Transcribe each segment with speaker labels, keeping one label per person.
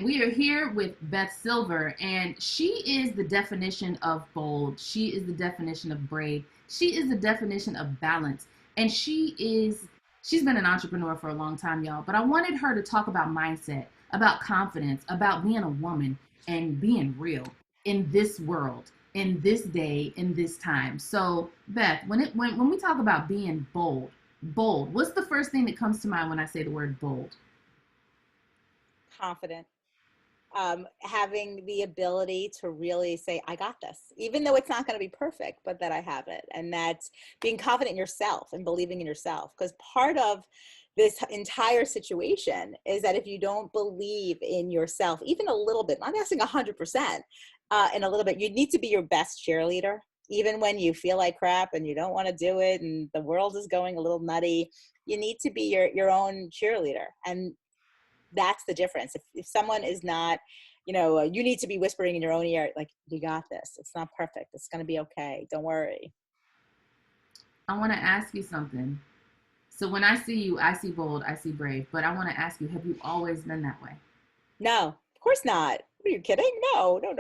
Speaker 1: we are here with Beth Silver, and she is the definition of bold. She is the definition of brave. She is the definition of balance. And she's been an entrepreneur for a long time, y'all. But I wanted her to talk about mindset, about confidence, about being a woman and being real in this world, in this day, in this time. So, Beth, when we talk about being bold, what's the first thing that comes to mind when I say the word bold?
Speaker 2: Confident. Having the ability to really say, I got this, even though it's not going to be perfect, but that I have it. And that's being confident in yourself and believing in yourself. Because part of this entire situation is that if you don't believe in yourself, even a little bit, I'm asking 100%, in a little bit, you need to be your best cheerleader. Even when you feel like crap and you don't want to do it and the world is going a little nutty, you need to be your own cheerleader. And that's the difference. If someone is not, you need to be whispering in your own ear, like, you got this. It's not perfect. It's going to be okay. Don't worry.
Speaker 1: I want to ask you something. So when I see you, I see bold, I see brave, but I want to ask you, have you always been that way?
Speaker 2: No, of course not. Are you kidding? No.
Speaker 1: Well,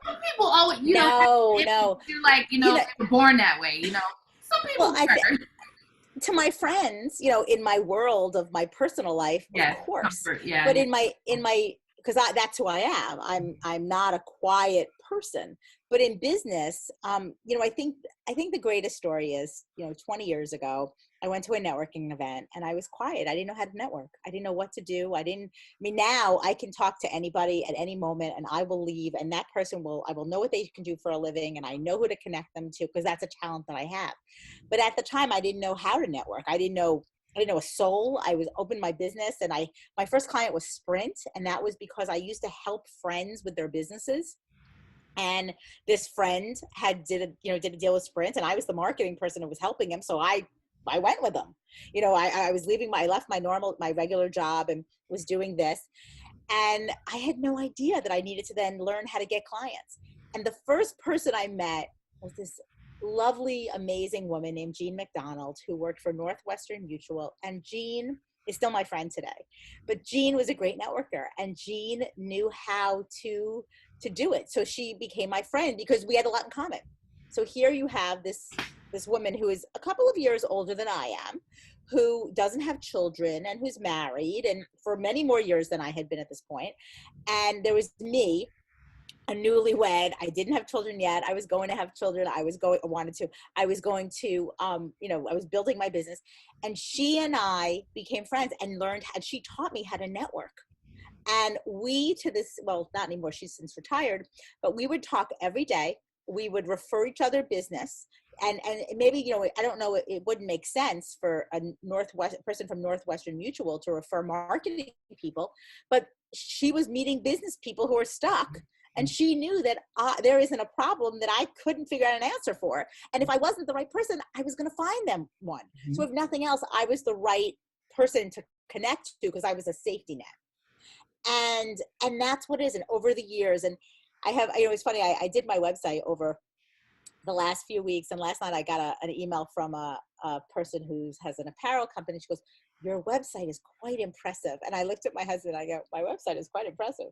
Speaker 1: some people always,
Speaker 2: No.
Speaker 1: you're like, they were born that way, Some people
Speaker 2: well, to my friends, in my world of my personal life,
Speaker 1: yes,
Speaker 2: of course.
Speaker 1: Comfort, yeah.
Speaker 2: But in my, because that's who I am. I'm not a quiet person. But in business, I think the greatest story is, 20 years ago, I went to a networking event and I was quiet. I didn't know how to network. I didn't know what to do. Now I can talk to anybody at any moment and I will leave, and that person I will know what they can do for a living, and I know who to connect them to because that's a talent that I have. But at the time I didn't know how to network. I didn't know a soul. I was open my business, and my first client was Sprint. And that was because I used to help friends with their businesses. And this friend did a deal with Sprint, and I was the marketing person who was helping him. So I went with him. I was I left my regular job and was doing this. And I had no idea that I needed to then learn how to get clients. And the first person I met was this lovely, amazing woman named Jean McDonald, who worked for Northwestern Mutual. And Jean is still my friend today. But Jean was a great networker, and Jean knew how to do it. So she became my friend because we had a lot in common. So here you have this woman who is a couple of years older than I am, who doesn't have children and who's married, and for many more years than I had been at this point. And there was me, a newlywed. I didn't have children yet. I was going to have children. I was going I was building my business, and she and I became friends and she taught me how to network. And not anymore, she's since retired, but we would talk every day. We would refer each other business. And maybe, I don't know, it wouldn't make sense for a person from Northwestern Mutual to refer marketing people, but she was meeting business people who are stuck. And she knew that there isn't a problem that I couldn't figure out an answer for. And if I wasn't the right person, I was going to find them one. Mm-hmm. So if nothing else, I was the right person to connect to because I was a safety net. And that's what it is. And over the years, and it's funny, I did my website over the last few weeks. And last night I got an email from a person who has an apparel company. She goes, your website is quite impressive. And I looked at my husband and I go, my website is quite impressive.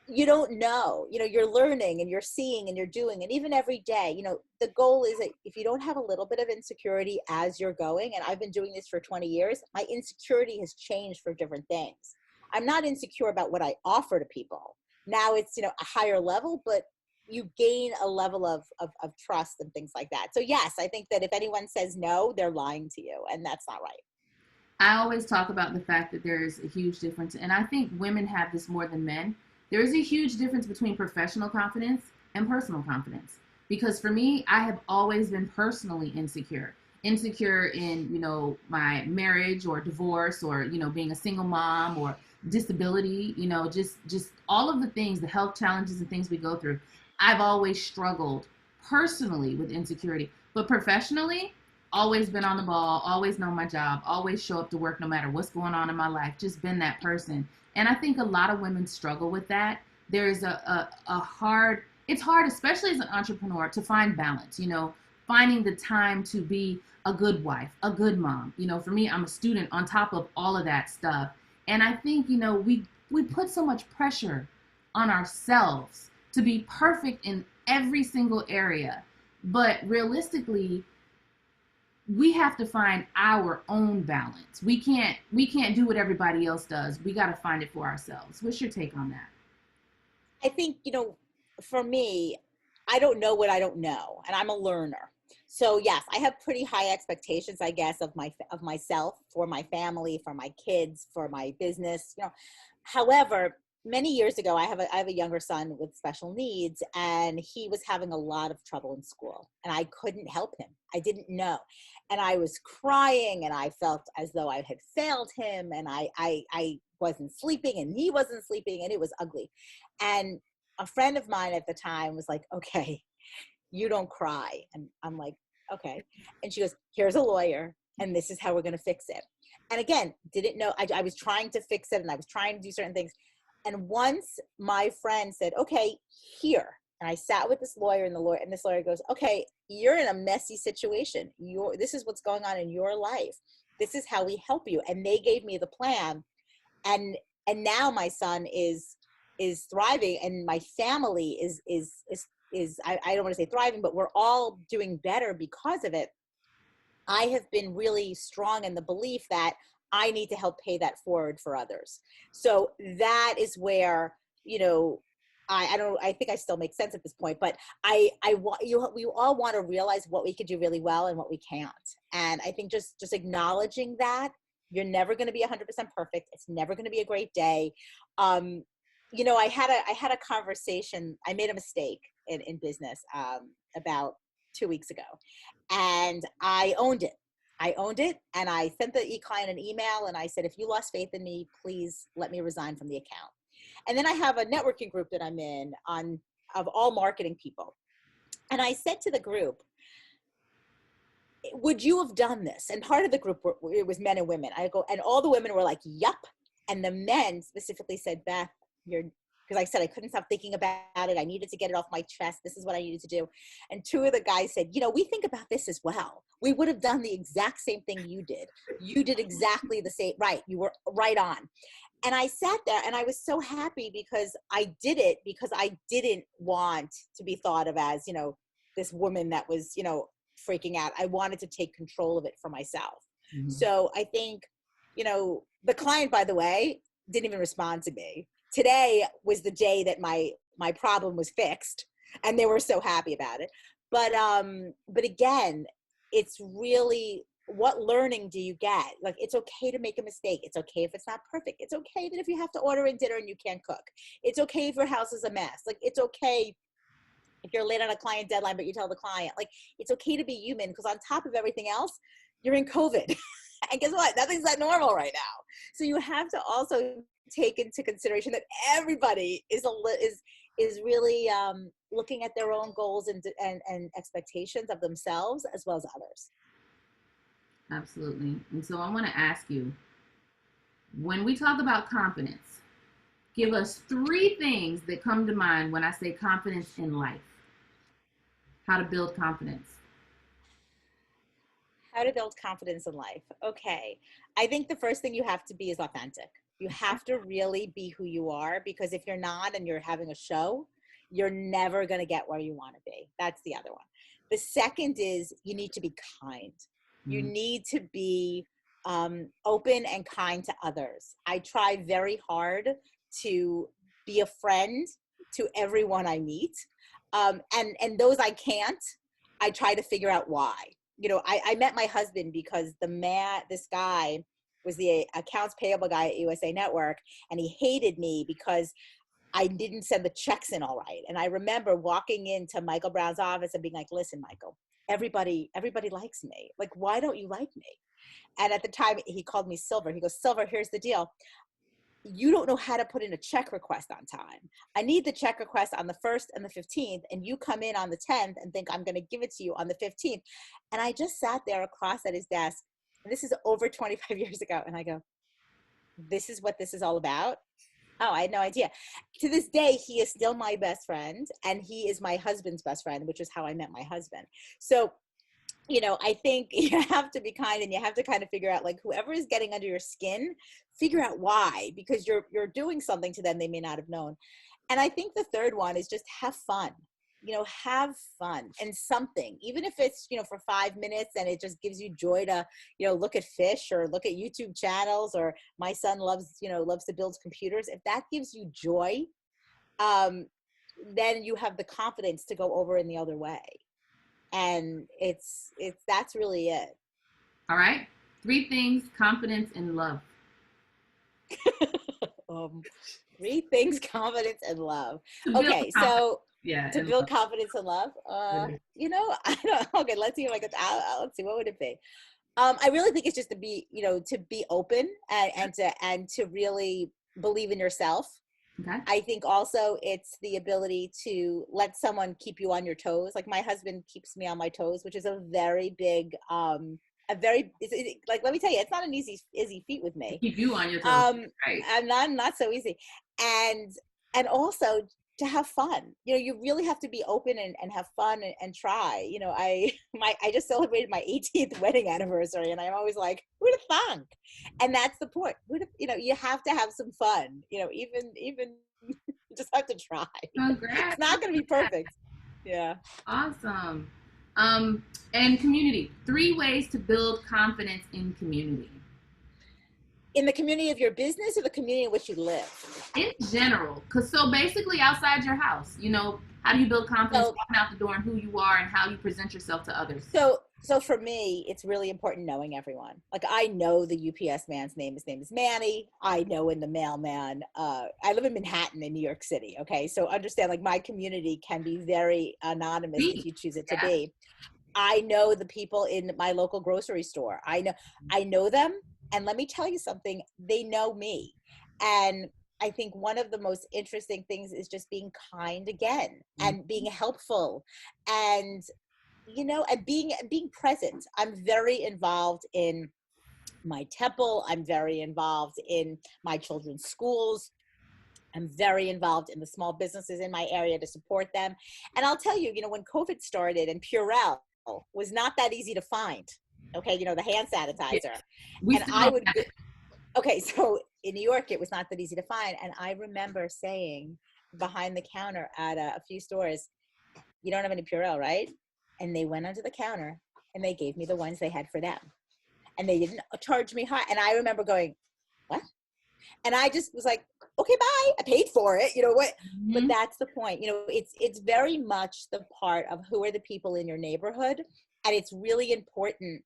Speaker 2: You don't know, you're learning and you're seeing and you're doing. And even every day, the goal is that if you don't have a little bit of insecurity as you're going, and I've been doing this for 20 years, my insecurity has changed for different things. I'm not insecure about what I offer to people. Now it's, a higher level, but you gain a level of trust and things like that. So yes, I think that if anyone says no, they're lying to you, and that's not right.
Speaker 1: I always talk about the fact that there is a huge difference, and I think women have this more than men. There is a huge difference between professional confidence and personal confidence. Because for me, I have always been personally insecure in, my marriage or divorce or, being a single mom or disability, just all of the things, the health challenges and things we go through. I've always struggled personally with insecurity, but professionally, always been on the ball, always know my job, always show up to work no matter what's going on in my life, just been that person. And I think a lot of women struggle with that. There's it's hard, especially as an entrepreneur, to find balance, finding the time to be a good wife, a good mom. For me, I'm a student on top of all of that stuff. And I think, we put so much pressure on ourselves to be perfect in every single area. But realistically, we have to find our own balance. We can't do what everybody else does. We got to find it for ourselves. What's your take on that?
Speaker 2: I think, for me, I don't know what I don't know, and I'm a learner. So yes, I have pretty high expectations, I guess, of myself, for my family, for my kids, for my business. However, many years ago, I have a younger son with special needs, and he was having a lot of trouble in school, and I couldn't help him. I didn't know, and I was crying, and I felt as though I had failed him, and I wasn't sleeping, and he wasn't sleeping, and it was ugly. And a friend of mine at the time was like, "Okay, you don't cry." And I'm like, "Okay." And she goes, "Here's a lawyer, and this is how we're going to fix it." And again, didn't know. I was trying to fix it, and I was trying to do certain things. And once my friend said, "Okay, here," and I sat with this lawyer, and this lawyer goes, "Okay, you're in a messy situation. This is what's going on in your life. This is how we help you." And they gave me the plan. And now my son is thriving, and my family is I don't want to say thriving, but we're all doing better because of it. I have been really strong in the belief that I need to help pay that forward for others. So that is where, I think I still make sense at this point, but we all want to realize what we could do really well and what we can't. And I think just acknowledging that you're never going to be 100% perfect. It's never going to be a great day. I had a conversation. I made a mistake in business about 2 weeks ago, and I owned it. And I sent the client an email, and I said, "If you lost faith in me, please let me resign from the account." And then I have a networking group that I'm in of all marketing people. And I said to the group, "Would you have done this?" And part of the group, it was men and women. And all the women were like, "Yup." And the men specifically said, "Beth, because I said I couldn't stop thinking about it. I needed to get it off my chest. This is what I needed to do." And two of the guys said, "We think about this as well. We would have done the exact same thing you did. You did exactly the same. Right. You were right on." And I sat there, and I was so happy because I did it because I didn't want to be thought of as, this woman that was, freaking out. I wanted to take control of it for myself. Mm-hmm. So I think, the client, by the way, didn't even respond to me. Today was the day that my problem was fixed, and they were so happy about it. But again, it's really, what learning do you get? Like, it's okay to make a mistake. It's okay if it's not perfect. It's okay that if you have to order in dinner and you can't cook. It's okay if your house is a mess. Like, it's okay if you're late on a client deadline, but you tell the client. Like, it's okay to be human, because on top of everything else, you're in COVID. And guess what? Nothing's that normal right now. So you have to also take into consideration that everybody is really looking at their own goals and expectations of themselves as well as others.
Speaker 1: Absolutely. And so I want to ask you, when we talk about confidence, give us 3 things that come to mind when I say confidence in life. How to build confidence.
Speaker 2: How to build confidence in life. Okay. I think the first thing you have to be is authentic. You have to really be who you are, because if you're not and you're having a show, you're never going to get where you want to be. That's the other one. The second is you need to be kind. You need to be open and kind to others. I try very hard to be a friend to everyone I meet. And those I can't, I try to figure out why. I met my husband because this guy was the accounts payable guy at USA Network, and he hated me because I didn't send the checks in all right. And I remember walking into Michael Brown's office and being like, "Listen, Michael, everybody likes me. Like, why don't you like me?" And at the time, he called me Silver. He goes, "Silver, here's the deal. You don't know how to put in a check request on time. I need the check request on the 1st and the 15th, and you come in on the 10th and think I'm going to give it to you on the 15th. And I just sat there across at his desk, and this is over 25 years ago, and I go, "This is what this is all about?" Oh, I had no idea. To this day, he is still my best friend, and he is my husband's best friend, which is how I met my husband. So I think you have to be kind, and you have to kind of figure out, like, whoever is getting under your skin, figure out why, because you're doing something to them they may not have known. And I think the third one is just have fun. Have fun and something, even if it's, for 5 minutes, and it just gives you joy to, look at fish or look at YouTube channels, or my son loves to build computers. If that gives you joy, then you have the confidence to go over in the other way. And that's really it.
Speaker 1: All right. 3 things: confidence and love.
Speaker 2: 3 things: confidence and love. Okay, so to build confidence and love, I don't. Okay, let's see if I could. Let's see, what would it be? I really think it's just to be open, and to really believe in yourself.
Speaker 1: Okay.
Speaker 2: I think also it's the ability to let someone keep you on your toes. Like, my husband keeps me on my toes, which is a very big, like, let me tell you, it's not an easy feat with me.
Speaker 1: Keep you on your toes. Right.
Speaker 2: I'm not so easy. And also to have fun. You really have to be open and have fun and try. I just celebrated my 18th wedding anniversary, and I'm always like, who'd have thunk? And that's the point. You have to have some fun. Even you just have to try.
Speaker 1: Congrats.
Speaker 2: It's not going to be perfect. Yeah.
Speaker 1: Awesome. And community. 3 ways to build confidence in community.
Speaker 2: In the community of your business, or the community in which you live?
Speaker 1: In general. So basically outside your house, how do you build confidence walking out the door in who you are and how you present yourself to others?
Speaker 2: So for me, it's really important knowing everyone. Like, I know the UPS man's name. His name is Manny. I know in the mailman. I live in Manhattan in New York City. Okay. So understand, like, my community can be very anonymous if you choose it to be. I know the people in my local grocery store. I know them. And let me tell you something, they know me. And I think one of the most interesting things is just being kind again, and being helpful, and, and being present. I'm very involved in my temple. I'm very involved in my children's schools. I'm very involved in the small businesses in my area to support them. And I'll tell you, when COVID started and Purell was not that easy to find. Okay, the hand sanitizer. Okay, so in New York, it was not that easy to find. And I remember saying behind the counter at a few stores, you don't have any Purell, right? And they went under the counter and they gave me the ones they had for them. And they didn't charge me high. And I remember going, what? And I just was like, okay, bye. I paid for it. What? Mm-hmm. But that's the point. It's very much the part of who are the people in your neighborhood. And it's really important.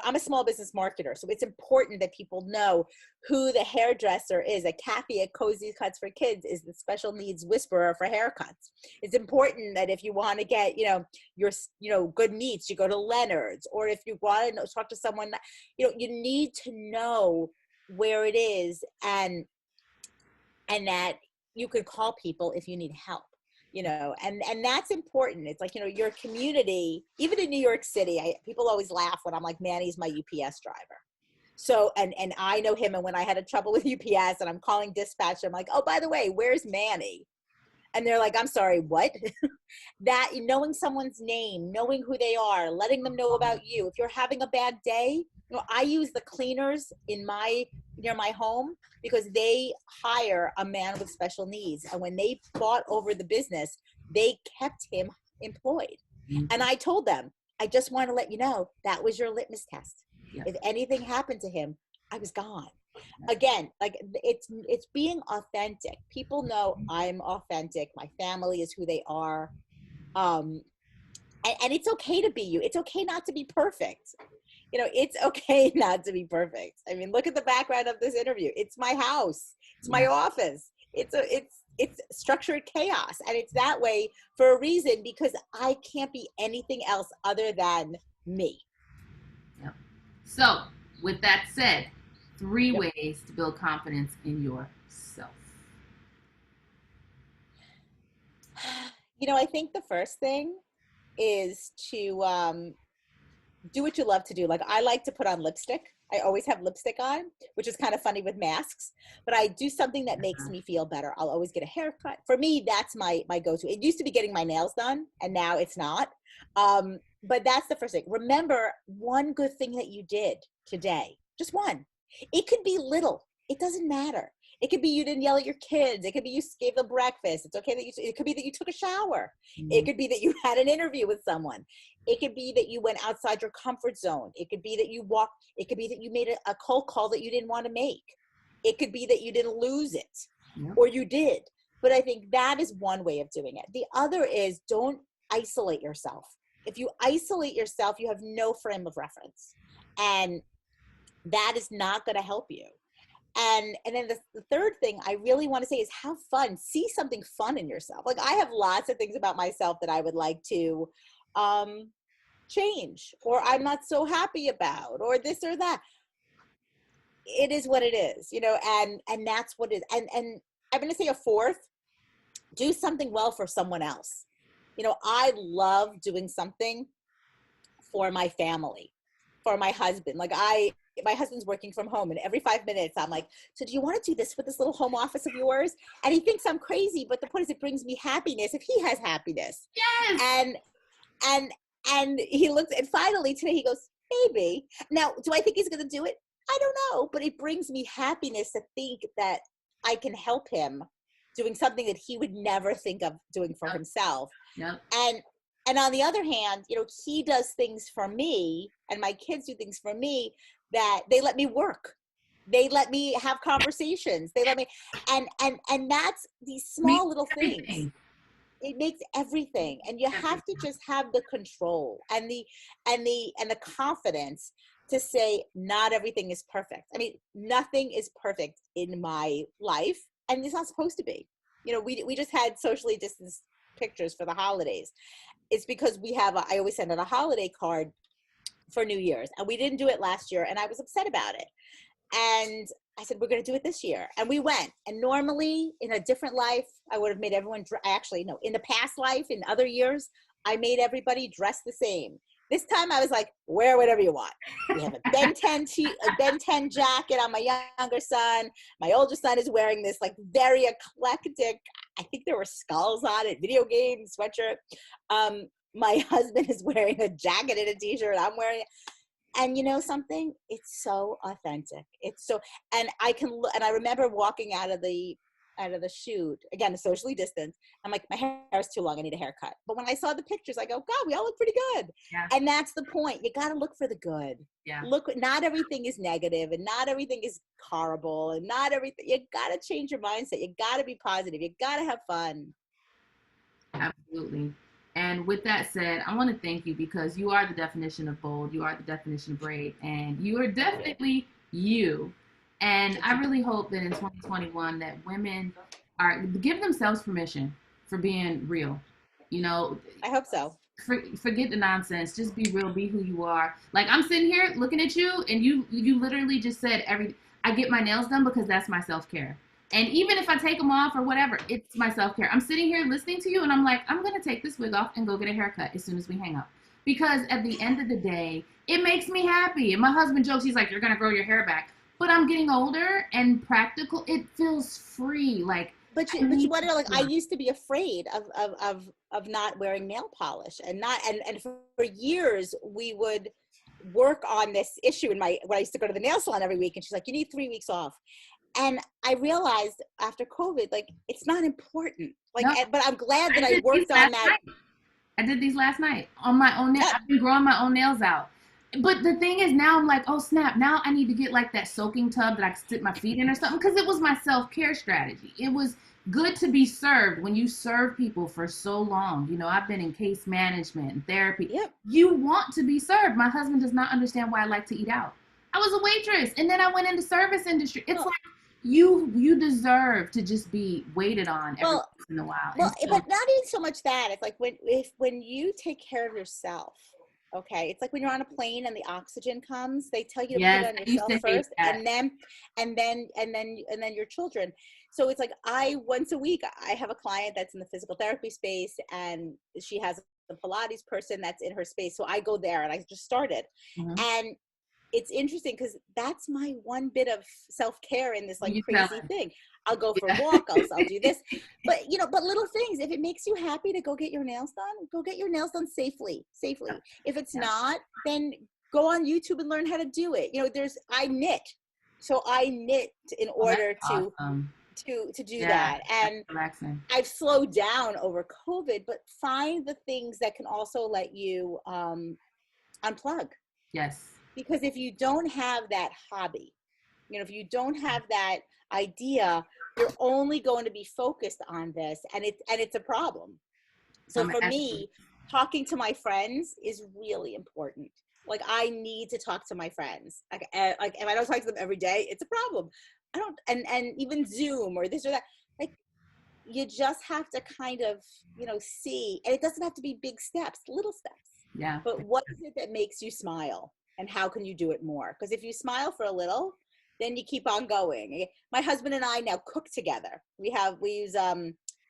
Speaker 2: I'm a small business marketer, so it's important that people know who the hairdresser is. That Kathy at Cozy Cuts for Kids is the special needs whisperer for haircuts. It's important that if you want to get, your good meats, you go to Leonard's, or if you want to talk to someone, you need to know where it is, and that you could call people if you need help. And that's important. It's like, your community, even in New York City, people always laugh when I'm like, Manny's my UPS driver. So, and I know him. And when I had a trouble with UPS and I'm calling dispatch, I'm like, oh, by the way, where's Manny? And they're like, I'm sorry, what? That knowing someone's name, knowing who they are, letting them know about you. If you're having a bad day, I use the cleaners near my home because they hire a man with special needs. And when they bought over the business, they kept him employed. Mm-hmm. And I told them, I just want to let you know that was your litmus test. Yeah. If anything happened to him, I was gone. Again, like, it's being authentic. People know I'm authentic. My family is who they are. And it's okay to be you. It's okay not to be perfect. It's okay not to be perfect. I mean, look at the background of this interview. It's my house. It's my office. It's structured chaos. And it's that way for a reason, because I can't be anything else other than me.
Speaker 1: Yep. So with that said, 3 ways to build confidence in yourself.
Speaker 2: I think the first thing is to do what you love to do. Like, I like to put on lipstick. I always have lipstick on, which is kind of funny with masks, but I do something that makes me feel better. I'll always get a haircut. For me, that's my go-to. It used to be getting my nails done, and now it's not. but that's the first thing. Remember one good thing that you did today, just one. It could be little. It doesn't matter. It could be you didn't yell at your kids. It could be you gave them breakfast. It's okay that it could be that you took a shower. It could be that you had an interview with someone. It could be that you went outside your comfort zone. It could be that you walked. It could be that you made a cold call that you didn't want to make. It could be that you didn't lose it, or you did. But I think that is one way of doing it. The other is don't isolate yourself. If you isolate yourself, you have no frame of reference. And that is not going to help you. And then the third thing I really want to say is have fun. See something fun in yourself. Like I have lots of things about myself that I would like to change, or I'm not so happy about, or this or that. It is what it is, you know, and that's what it is. And I'm going to say a fourth, do something well for someone else. You know, I love doing something for my family, for my husband. Like my husband's working from home, and every 5 minutes I'm like, so do you want to do this with this little home office of yours? And he thinks I'm crazy, but the point is it brings me happiness if he has happiness.
Speaker 1: Yes.
Speaker 2: And he looks, and finally today he goes, maybe. Now, do I think he's going to do it? I don't know, but it brings me happiness to think that I can help him doing something that he would never think of doing for himself.
Speaker 1: Yep.
Speaker 2: And on the other hand, you know, he does things for me, and my kids do things for me that they let me work. They let me have conversations. They let me, and that's these small little things. It makes everything. And you have to just have the control and the confidence to say not everything is perfect. I mean, nothing is perfect in my life, and it's not supposed to be. You know, we just had socially distanced pictures for the holidays. It's because I always send out a holiday card for New Year's, and we didn't do it last year, and I was upset about it. And I said, we're going to do it this year. And we went. And normally in a different life, I would have made everyone, actually, no, in the past life, in other years, I made everybody dress the same. This time I was like, wear whatever you want. We have a Ben 10 jacket on my younger son. My older son is wearing this like very eclectic, I think there were skulls on it, video game sweatshirt. My husband is wearing a jacket and a t-shirt. I'm wearing it. And you know something? It's so authentic. It's so, and I remember walking out of the shoot, again, socially distanced. I'm like, my hair is too long. I need a haircut. But when I saw the pictures, I go, God, we all look pretty good.
Speaker 1: Yeah.
Speaker 2: And that's the point. You got to look for the good.
Speaker 1: Yeah.
Speaker 2: Look, not everything is negative, and not everything is horrible, and not everything. You got to change your mindset. You got to be positive. You got to have fun.
Speaker 1: Absolutely. And with that said, I want to thank you because you are the definition of bold. You are the definition of brave, and you are definitely you. And I really hope that in 2021 that women give themselves permission for being real. You know,
Speaker 2: I hope so.
Speaker 1: Forget the nonsense. Just be real. Be who you are. Like I'm sitting here looking at you, and you literally just said I get my nails done because that's my self-care. And even if I take them off or whatever, it's my self-care. I'm sitting here listening to you, and I'm like, I'm going to take this wig off and go get a haircut as soon as we hang up. Because at the end of the day, it makes me happy. And my husband jokes, he's like, you're going to grow your hair back. But I'm getting older and practical. It feels free. Like,
Speaker 2: but you want to know, like, I used to be afraid of not wearing nail polish, and for years we would work on this issue when I used to go to the nail salon every week, and she's like, you need 3 weeks off. And I realized after COVID, like, it's not important. Like, no. But I'm glad that I worked on that.
Speaker 1: I did these last night on my own nails. I've been growing my own nails out. But the thing is, now I'm like, oh, snap. Now I need to get like that soaking tub that I can stick my feet in or something, because it was my self-care strategy. It was good to be served. When you serve people for so long, you know, I've been in case management and therapy.
Speaker 2: Yep.
Speaker 1: You want to be served. My husband does not understand why I like to eat out. I was a waitress, and then I went into service industry. It's like, you deserve to just be waited on every once in a while.
Speaker 2: Well, but not even so much that. It's like when you take care of yourself, okay, it's like when you're on a plane and the oxygen comes, they tell you to put it on yourself first, and then your children. So it's like once a week I have a client that's in the physical therapy space, and she has a Pilates person that's in her space. So I go there, and I just started. Mm-hmm. it's interesting because that's my one bit of self-care in this like crazy thing. I'll go for a walk. I'll do this, but but little things. If it makes you happy to go get your nails done, go get your nails done safely. If it's not, then go on YouTube and learn how to do it. I knit, so I knit in order to do that. And
Speaker 1: relaxing.
Speaker 2: I've slowed down over COVID, but find the things that can also let you unplug.
Speaker 1: Yes.
Speaker 2: Because if you don't have that hobby, if you don't have that idea, you're only going to be focused on this, and it's a problem. So for me, talking to my friends is really important. Like, I need to talk to my friends. Like if I don't talk to them every day, it's a problem. I don't, and even Zoom or this or that. Like, you just have to kind of, see, and it doesn't have to be big steps, little steps.
Speaker 1: Yeah.
Speaker 2: But what is it that makes you smile, and how can you do it more? Because if you smile for a little, then you keep on going. My husband and I now cook together. We use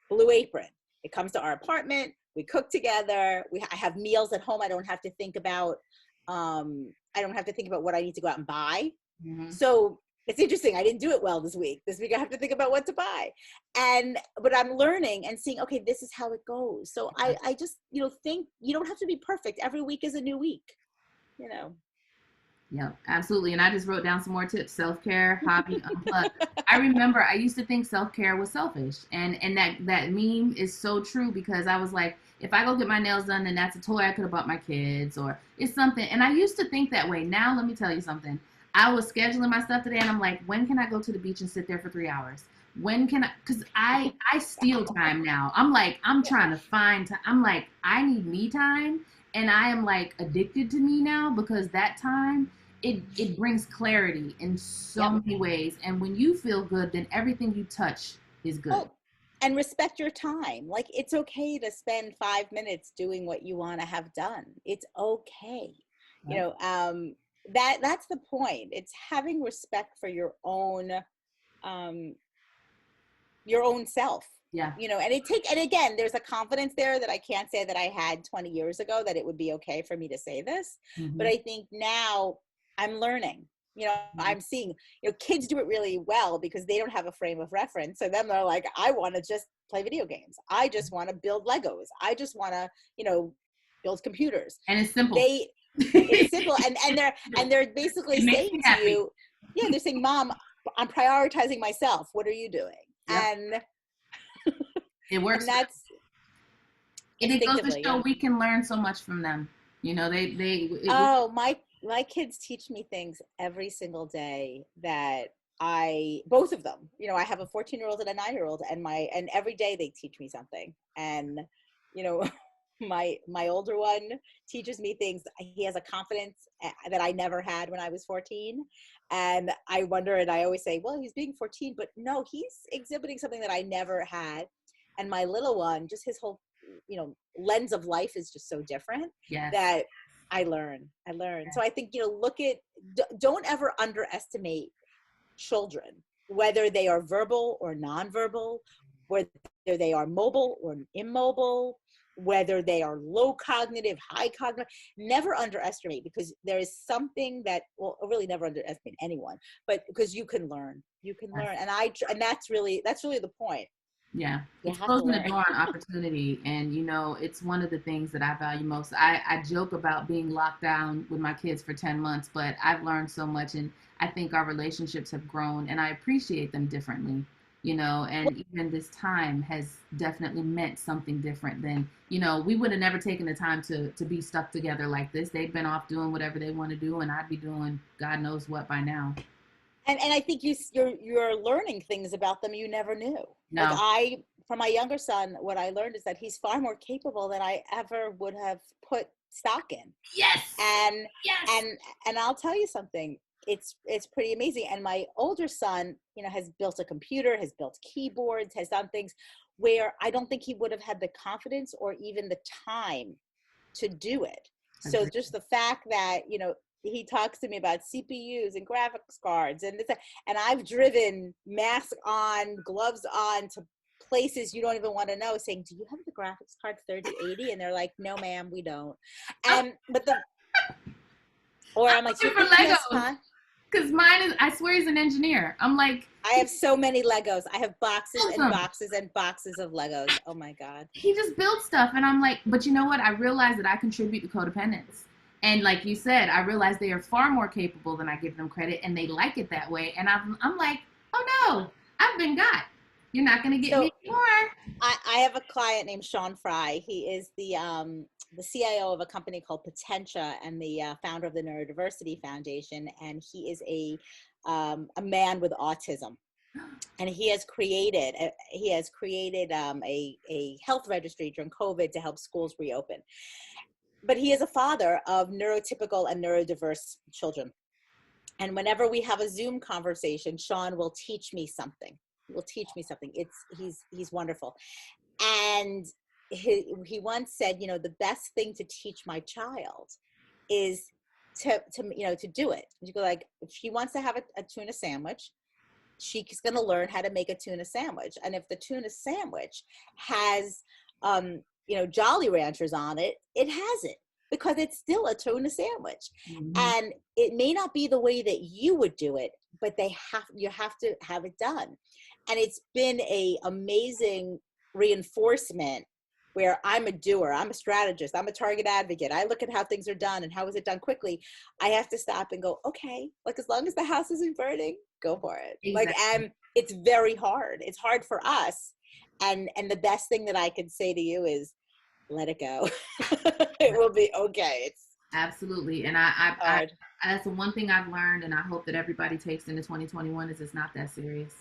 Speaker 2: Blue Apron. It comes to our apartment. We cook together. I have meals at home. I don't have to think about what I need to go out and buy. Mm-hmm. So it's interesting. I didn't do it well this week. This week I have to think about what to buy. But I'm learning and seeing, okay, this is how it goes. So I just, think you don't have to be perfect. Every week is a new week,
Speaker 1: Yeah, absolutely. And I just wrote down some more tips: self-care, hobby, unplug. I remember I used to think self-care was selfish. And that meme is so true, because I was like, if I go get my nails done, then that's a toy I could have bought my kids, or it's something. And I used to think that way. Now, let me tell you something. I was scheduling my stuff today, and I'm like, when can I go to the beach and sit there for 3 hours? When can I? Because I steal time now. I'm like, I'm trying to find time. I'm like, I need me time. And I am like addicted to me now, because that time, it brings clarity in so many ways. And when you feel good, then everything you touch is good.
Speaker 2: Oh, and respect your time. Like, it's okay to spend 5 minutes doing what you want to have done. It's okay. Right. That's the point. It's having respect for your own self.
Speaker 1: Yeah.
Speaker 2: And again, there's a confidence there that I can't say that I had 20 years ago, that it would be okay for me to say this. Mm-hmm. But I think now I'm learning, mm-hmm. I'm seeing, kids do it really well because they don't have a frame of reference. So then they're like, I want to just play video games. I just want to build Legos. I just want to, build computers.
Speaker 1: And it's simple.
Speaker 2: It's simple. And they're basically saying to you, they're saying, Mom, I'm prioritizing myself. What are you doing? Yep. And
Speaker 1: it works.
Speaker 2: And that's
Speaker 1: it goes to show we can learn so much from them.
Speaker 2: My kids teach me things every single day that both of them, I have a 14-year-old and a 9-year-old, and every day they teach me something. And, my older one teaches me things. He has a confidence that I never had when I was 14. And I wonder, and I always say, well, he's being 14, but no, he's exhibiting something that I never had. And my little one, just his whole, lens of life is just so different.
Speaker 1: Yes.
Speaker 2: That I learn. So I think, don't ever underestimate children, whether they are verbal or nonverbal, whether they are mobile or immobile, whether they are low cognitive, high cognitive. Never underestimate, because there is something that, well, really never underestimate anyone, but because you can learn, and that's really the point.
Speaker 1: Yeah, it's closing the door on opportunity. And, it's one of the things that I value most. I joke about being locked down with my kids for 10 months, but I've learned so much, and I think our relationships have grown, and I appreciate them differently, and even this time has definitely meant something different than, we would have never taken the time to be stuck together like this. They've been off doing whatever they want to do, and I'd be doing God knows what by now.
Speaker 2: And I think you're learning things about them you never knew.
Speaker 1: No.
Speaker 2: Like from my younger son, what I learned is that he's far more capable than I ever would have put stock in.
Speaker 1: Yes.
Speaker 2: And I'll tell you something. It's pretty amazing. And my older son, has built a computer, has built keyboards, has done things where I don't think he would have had the confidence or even the time to do it. So just the fact that, he talks to me about CPUs and graphics cards and I've driven mask on, gloves on to places you don't even want to know, saying, do you have the graphics card 3080? And they're like, no, ma'am, we don't. Or
Speaker 1: I'm
Speaker 2: I'm like,
Speaker 1: looking
Speaker 2: you're
Speaker 1: for
Speaker 2: picking this,
Speaker 1: Legos
Speaker 2: huh?
Speaker 1: because mine is, I swear he's an engineer. I'm like,
Speaker 2: I have so many Legos. I have boxes and
Speaker 1: awesome.
Speaker 2: boxes and boxes of Legos. Oh my God.
Speaker 1: He just builds stuff. And I'm like, but you know what? I realize that I contribute to codependence. And like you said, I realize they are far more capable than I give them credit, and they like it that way. And I'm like, oh no, I've been got. You're not going to get
Speaker 2: So
Speaker 1: me anymore.
Speaker 2: I have a client named Sean Fry. He is the CIO of a company called Potentia and the founder of the Neurodiversity Foundation. And he is a man with autism. And he has created a health registry during COVID to help schools reopen. But he is a father of neurotypical and neurodiverse children. And whenever we have a Zoom conversation, Sean will teach me something. He will teach me something. He's wonderful. And he once said, you know, the best thing to teach my child is to do it. You go like, if she wants to have a tuna sandwich, she's going to learn how to make a tuna sandwich. And if the tuna sandwich has, Jolly Ranchers on it, it has it because it's still a tuna sandwich.
Speaker 1: Mm-hmm.
Speaker 2: And it may not be the way that you would do it, but you have to have it done. And it's been a amazing reinforcement where I'm a doer, I'm a strategist, I'm a target advocate. I look at how things are done and how is it done quickly. I have to stop and go, okay, like as long as the house isn't burning, go for it.
Speaker 1: Exactly.
Speaker 2: Like, and it's very hard. It's hard for us. And the best thing that I could say to you is let it go. It will be okay. It's
Speaker 1: absolutely. And I that's the one thing I've learned, and I hope that everybody takes into 2021 is it's not that serious.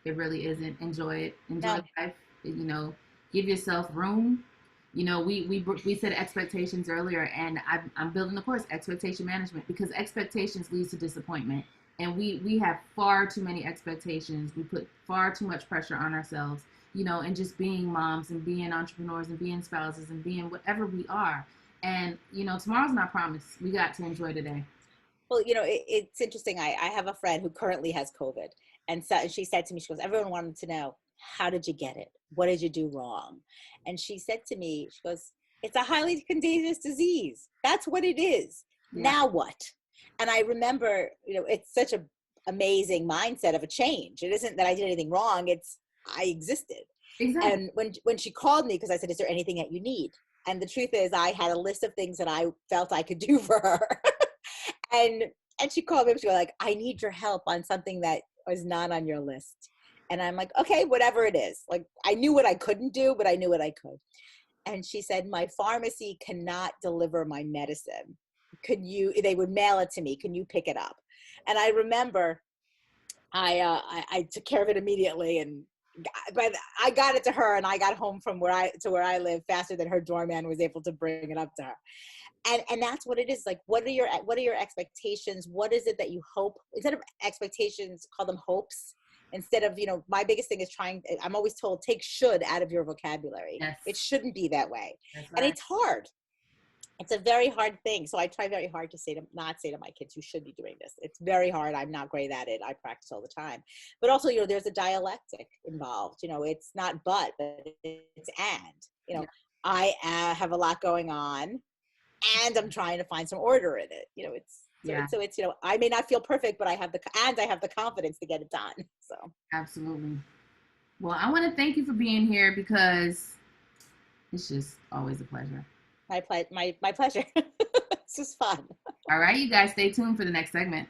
Speaker 1: It really isn't. Enjoy it. Enjoy life. You know, give yourself room. You know, we said expectations earlier, and I'm building the course, expectation management, because expectations leads to disappointment. And we have far too many expectations. We put far too much pressure on ourselves, you know, and just being moms and being entrepreneurs and being spouses and being whatever we are. And, you know, tomorrow's not promised. We got to enjoy today.
Speaker 2: Well, you know, it's interesting. I have a friend who currently has COVID. And so she said to me, she goes, everyone wanted to know, how did you get it? What did you do wrong? And she said to me, she goes, it's a highly contagious disease. That's what it is. Yeah. Now what? And I remember, you know, it's such an amazing mindset of a change. It isn't that I did anything wrong. It's I existed. Exactly. And when she called me, because I said, is there anything that you need? And the truth is I had a list of things that I felt I could do for her. And she called me up, she was like, I need your help on something that was not on your list. And I'm like, okay, whatever it is. Like, I knew what I couldn't do, but I knew what I could. And she said, my pharmacy cannot deliver my medicine. They would mail it to me. Can you pick it up? And I remember I took care of it immediately. But I got it to her, and I got home from where I live faster than her doorman was able to bring it up to her. And that's what it is. Like, what are your expectations? What is it that you hope? Instead of expectations, call them hopes. Instead of, you know, my biggest thing is I'm always told, take should out of your vocabulary. Yes. It shouldn't be that way. That's right. And it's hard. It's a very hard thing. So I try very hard to not say to my kids, you should be doing this. It's very hard. I'm not great at it. I practice all the time. But also, you know, there's a dialectic involved. You know, it's not but it's and. You know, I have a lot going on, and I'm trying to find some order in it. You know, it's you know, I may not feel perfect, but I have the confidence to get it done. So
Speaker 1: absolutely. Well, I want to thank you for being here, because it's just always a pleasure.
Speaker 2: My pleasure. It's just fun.
Speaker 1: All right, you guys, stay tuned for the next segment.